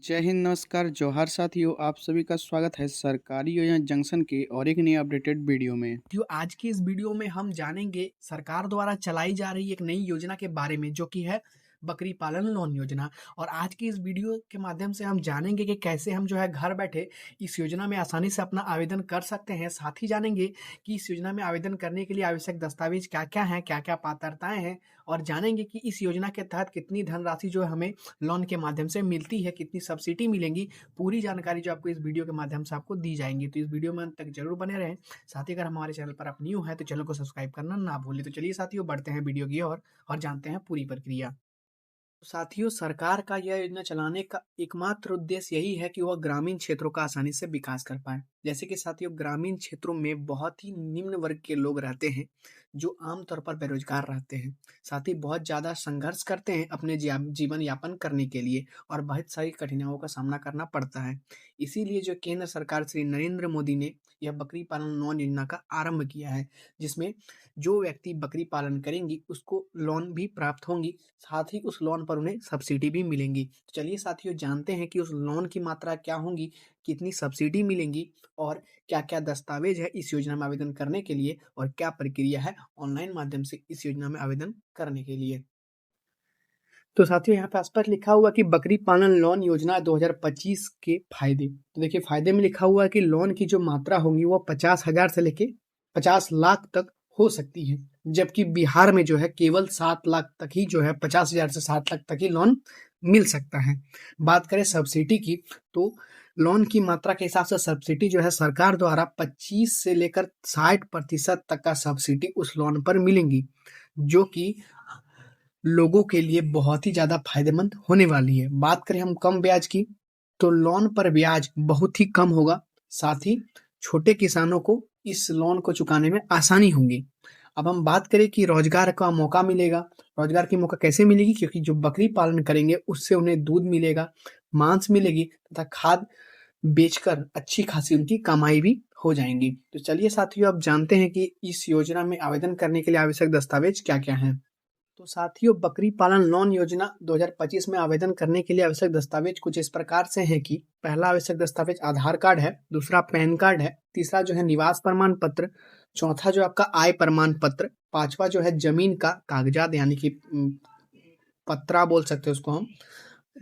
जय हिंद, नमस्कार, जोहार साथियों। आप सभी का स्वागत है सरकारी योजना जंक्शन के और एक नई अपडेटेड वीडियो में। आज की इस वीडियो में हम जानेंगे सरकार द्वारा चलाई जा रही एक नई योजना के बारे में जो कि है बकरी पालन लोन योजना। और आज की इस वीडियो के माध्यम से हम जानेंगे कि कैसे हम जो है घर बैठे इस योजना में आसानी से अपना आवेदन कर सकते हैं। साथ ही जानेंगे कि इस योजना में आवेदन करने के लिए आवश्यक दस्तावेज क्या-क्या हैं, क्या-क्या पात्रताएं हैं, और जानेंगे कि इस योजना के तहत कितनी धनराशि जो है हमें लोन के माध्यम से मिलती है, कितनी सब्सिडी मिलेंगी। पूरी जानकारी जो आपको इस वीडियो के माध्यम से आपको दी जाएंगी। तो इस वीडियो में अंत तक जरूर बने रहें। साथ ही अगर हमारे चैनल पर आप न्यू हैं तो चैनल को सब्सक्राइब करना ना भूलें। तो चलिए साथियों, बढ़ते हैं वीडियो की ओर और जानते हैं पूरी प्रक्रिया। तो साथियों, सरकार का यह योजना चलाने का एकमात्र उद्देश्य यही है कि वह ग्रामीण क्षेत्रों का आसानी से विकास कर पाए। जैसे कि साथियों, ग्रामीण क्षेत्रों में बहुत ही निम्न वर्ग के लोग रहते हैं जो आमतौर पर बेरोजगार रहते हैं। साथ ही बहुत ज़्यादा संघर्ष करते हैं अपने जीवन यापन करने के लिए और बहुत सारी कठिनाइयों का सामना करना पड़ता है। इसीलिए जो केंद्र सरकार श्री नरेंद्र मोदी ने यह बकरी पालन लोन योजना का आरंभ किया है, जिसमें जो व्यक्ति बकरी पालन करेंगी उसको लोन भी प्राप्त होंगी। साथ ही उस लोन पर उन्हें सब्सिडी भी मिलेंगी। तो चलिए साथियों, जानते हैं कि उस लोन की मात्रा क्या होंगी, कितनी सब्सिडी मिलेंगी और क्या-क्या दस्तावेज है इस योजना में आवेदन करने के लिए और क्या प्रक्रिया है ऑनलाइन माध्यम से इस योजना में आवेदन करने के लिए। तो साथियों, यहाँ पे आस पास लिखा हुआ कि बकरी पालन लोन योजना 2025 के फायदे। तो देखिए, फायदे में लिखा हुआ है कि लोन की जो मात्रा होगी वो 50,000 से लेके 50 लाख तक हो सकती है, जबकि बिहार में जो है केवल 7 लाख तक ही जो है 50,000 से 7 लाख तक ही लोन मिल सकता है। बात करें सब्सिडी की, तो लोन की मात्रा के हिसाब से सब्सिडी जो है सरकार द्वारा 25 से लेकर 60% तक का सब्सिडी उस लोन पर मिलेंगी, जो कि लोगों के लिए बहुत ही ज़्यादा फायदेमंद होने वाली है। बात करें हम कम ब्याज की, तो लोन पर ब्याज बहुत ही कम होगा। साथ ही छोटे किसानों को इस लोन को चुकाने में आसानी होगी। अब हम बात करें कि रोजगार का मौका मिलेगा। रोजगार की मौका कैसे मिलेगी? क्योंकि जो बकरी पालन करेंगे उससे उन्हें दूध मिलेगा, मांस मिलेगी तथा खाद बेचकर अच्छी खासी उनकी कमाई भी हो जाएंगी। तो चलिए साथियों, अब जानते हैं कि इस योजना में आवेदन करने के लिए आवश्यक दस्तावेज क्या-क्या हैं। तो साथियों, बकरी पालन लोन योजना 2025 में आवेदन करने के लिए आवश्यक दस्तावेज कुछ इस प्रकार से हैं कि पहला आवश्यक दस्तावेज आधार कार्ड है, दूसरा पैन कार्ड है, तीसरा जो है निवास प्रमाण पत्र, चौथा जो आपका आय प्रमाण पत्र, पांचवा जो है जमीन का कागजात यानी कि पत्रा बोल सकते हैं उसको हम,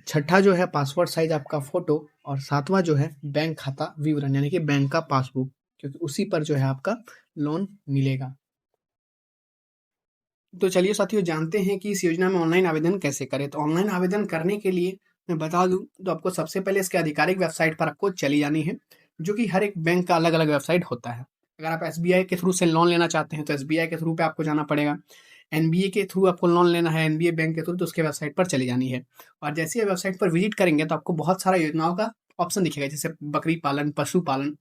छठा जो है पासपोर्ट साइज आपका फोटो और सातवां जो है बैंक खाता विवरण यानी कि बैंक का पासबुक, क्योंकि उसी पर जो है आपका लोन मिलेगा। तो चलिए साथियों, जानते हैं कि इस योजना में ऑनलाइन आवेदन कैसे करें। तो ऑनलाइन आवेदन करने के लिए मैं बता दूं तो आपको सबसे पहले इसके आधिकारिक वेबसाइट पर आपको चली जानी है, जो कि हर एक बैंक का अलग अलग वेबसाइट होता है। अगर आप एसबीआई के थ्रू से लोन लेना चाहते हैं तो एसबीआई के थ्रू पे आपको जाना पड़ेगा। एनबीए के थ्रू आपको लोन लेना है, एनबीए बैंक के थ्रू, तो उसके वेबसाइट पर चली जानी है। और जैसे ही वेबसाइट पर विजिट करेंगे तो आपको बहुत सारा योजनाओं का ऑप्शन दिखेगा, जैसे बकरी पालन, पशुपालन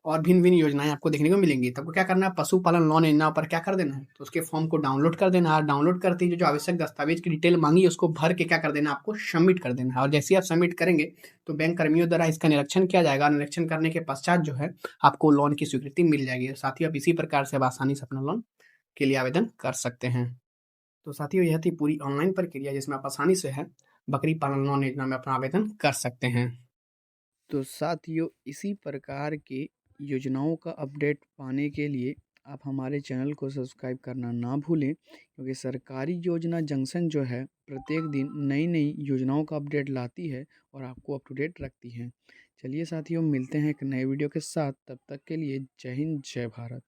और भिन्न-भिन्न योजनाएँ आपको देखने को मिलेंगी। तो आपको क्या करना है, पशुपालन लोन योजना पर क्या कर देना है, तो उसके फॉर्म को डाउनलोड कर देना है। डाउनलोड करते ही जो आवश्यक दस्तावेज की डिटेल माँगी है उसको भर के क्या कर देना है, आपको सबमिट कर देना है। और जैसे ही आप सबमिट करेंगे तो बैंक कर्मियों द्वारा इसका निरीक्षण किया जाएगा। निरीक्षण करने के पश्चात जो है आपको लोन की स्वीकृति मिल जाएगी। साथ ही आप इसी प्रकार से अब आसानी से अपना लोन के लिए आवेदन कर सकते हैं। तो साथियों, यह थी पूरी ऑनलाइन प्रक्रिया जिसमें आप आसानी से है बकरी पालन लोन योजना में अपना आवेदन कर सकते हैं। तो साथियों, इसी प्रकार के योजनाओं का अपडेट पाने के लिए आप हमारे चैनल को सब्सक्राइब करना ना भूलें, क्योंकि सरकारी योजना जंक्शन जो है प्रत्येक दिन नई नई योजनाओं का अपडेट लाती है और आपको अप टू डेट रखती है। चलिए साथियों, मिलते हैं एक नए वीडियो के साथ। तब तक के लिए जय हिंद, जय भारत।